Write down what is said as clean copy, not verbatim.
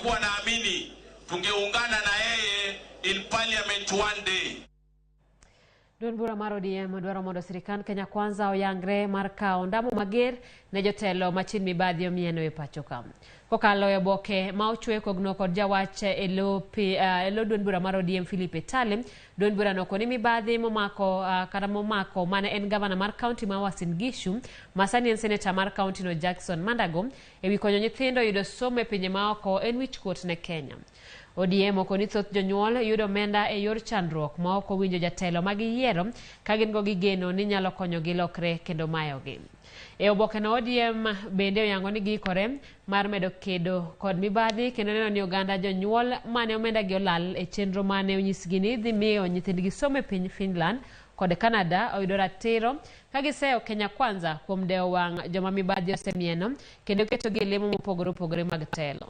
nilikuwa naamini tungeungana na yeye in parliament one day. Duond bura mar ODM dwaro mondo sirikal Kenya Kwanza oyangre mar kawo ondamo mager ne jotelo machin mibadhi omieno e pacho ka. Kokalo e oboke ma ochwe kogno kod jawach e lo duond bura mar ODM Philip Etale, duond bura no koni mibadhi momako mane en gavana mar kaunti ma Uasin Gishu, masani en senator mar kaunti no Jackson Mandago, ewi konyo nyithindo yudo somo e pinje maoko en wichkuot ne Kenya. ODM okoni thoth jonyuol yudo omenda e yor chandruok ma ok owinjo jatelo ma giyiero ka gin go gigeno ni nyalo konyogi lokre kendo mayogi. E oboke no ODM bende oyango ni giikore mar medo kedo kod mibadhi kendo neno ni oganda jonyuol mane omenda gi olal e chenro mane onyisgi ni dhi miyo nyithindgi somo e piny Finland kod Canada oyudo ratiro ka giseyo Kenya Kwanza kuom dewo wang' joma mibadhi osemieno kendo keto gi lemo mopogore opogore mag telo.